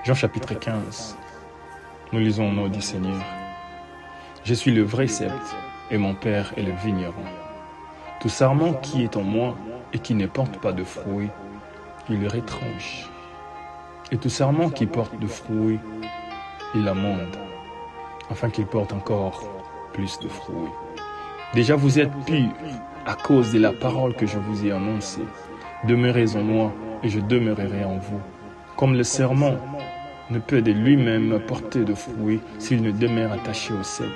Jean chapitre 15. Nous lisons au nom du Seigneur. Je suis le vrai cep et mon Père est le vigneron. Tout sarment qui est en moi et qui ne porte pas de fruits, il le retranche. Et tout sarment qui porte de fruits, il l'amende, afin qu'il porte encore plus de fruits. Déjà vous êtes purs à cause de la parole que je vous ai annoncée. Demeurez en moi et je demeurerai en vous. Comme le serment ne peut de lui-même porter de fruits s'il ne demeure attaché au cep.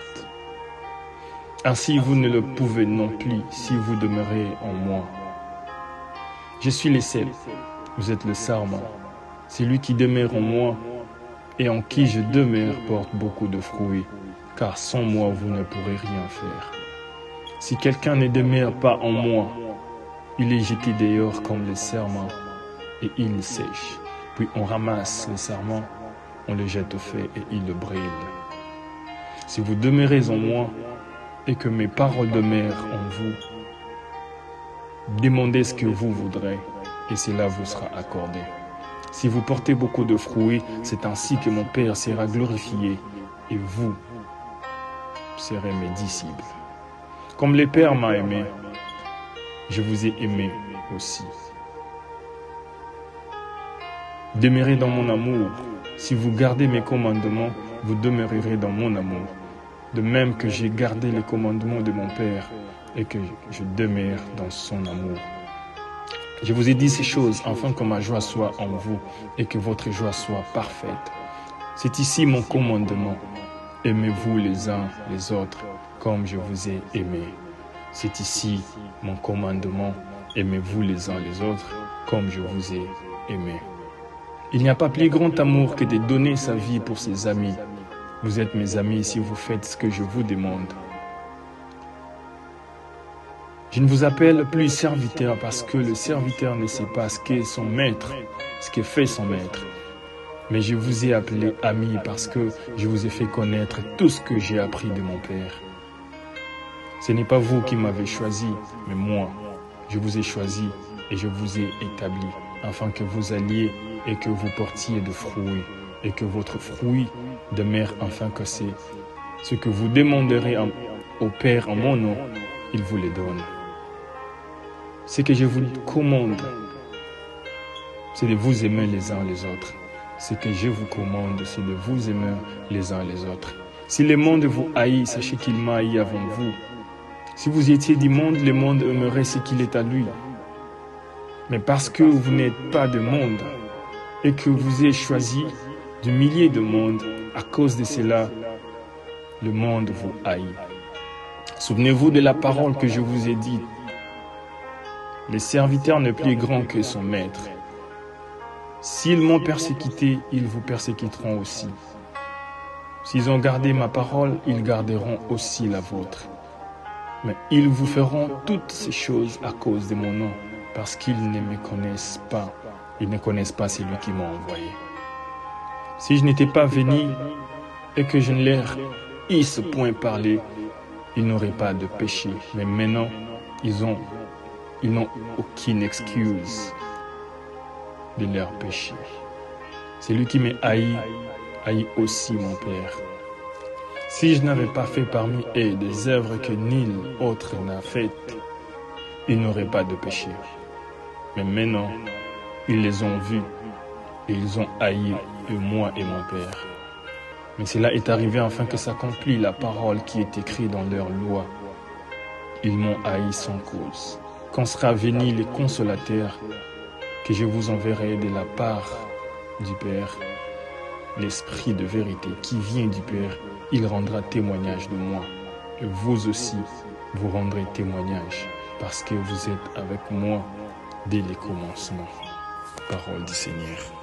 Ainsi vous ne le pouvez non plus si vous demeurez en moi. Je suis le cep, vous êtes le sarment. Celui qui demeure en moi et en qui je demeure porte beaucoup de fruits, car sans moi vous ne pourrez rien faire. Si quelqu'un ne demeure pas en moi, il est jeté dehors comme le sarment et il sèche. Puis on ramasse le sarment, on le jette au feu et il le brûle. Si vous demeurez en moi et que mes paroles demeurent en vous, demandez ce que vous voudrez et cela vous sera accordé. Si vous portez beaucoup de fruits, c'est ainsi que mon Père sera glorifié et vous serez mes disciples. Comme le Père m'a aimé, je vous ai aimé aussi. Demeurez dans mon amour. Si vous gardez mes commandements, vous demeurerez dans mon amour. De même que j'ai gardé les commandements de mon Père et que je demeure dans son amour. Je vous ai dit ces choses afin que ma joie soit en vous et que votre joie soit parfaite. C'est ici mon commandement. Aimez-vous les uns les autres comme je vous ai aimé. C'est ici mon commandement. Aimez-vous les uns les autres comme je vous ai aimé. Il n'y a pas plus grand amour que de donner sa vie pour ses amis. Vous êtes mes amis si vous faites ce que je vous demande. Je ne vous appelle plus serviteur parce que le serviteur ne sait pas ce qu'est son maître, ce que fait son maître. Mais je vous ai appelé ami parce que je vous ai fait connaître tout ce que j'ai appris de mon Père. Ce n'est pas vous qui m'avez choisi, mais moi. Je vous ai choisi et je vous ai établi afin que vous alliez et que vous portiez de fruits et que votre fruit demeure afin que c'est ce que vous demanderez au Père en mon nom, il vous le donne. Ce que je vous commande, c'est de vous aimer les uns les autres. Ce que je vous commande, c'est de vous aimer les uns les autres. Si le monde vous haït, sachez qu'il m'a haï avant vous. Si vous étiez du monde, le monde aimerait ce qu'il est à lui. Mais parce que vous n'êtes pas du monde et que vous êtes choisi du milieu de monde, à cause de cela, le monde vous haït. Souvenez-vous de la parole que je vous ai dite. Le serviteur n'est plus grand que son maître. S'ils m'ont persécuté, ils vous persécuteront aussi. S'ils ont gardé ma parole, ils garderont aussi la vôtre. Mais ils vous feront toutes ces choses à cause de mon nom, parce qu'ils ne me connaissent pas. Ils ne connaissent pas celui qui m'a envoyé. Si je n'étais pas venu et que je ne leur eusse point parlé, ils n'auraient pas de péché. Mais maintenant, ils n'ont aucune excuse de leur péché. Celui qui m'a haï aussi mon Père. Si je n'avais pas fait parmi eux des œuvres que nul autre n'a faites, ils n'auraient pas de péché. Mais maintenant, ils les ont vus et ils ont haï moi et mon Père. Mais cela est arrivé afin que s'accomplisse la parole qui est écrite dans leur loi. Ils m'ont haï sans cause. Quand sera venu le consolateur que je vous enverrai de la part du Père, l'Esprit de vérité qui vient du Père, il rendra témoignage de moi. Et vous aussi, vous rendrez témoignage parce que vous êtes avec moi dès le commencement. Parole du Seigneur.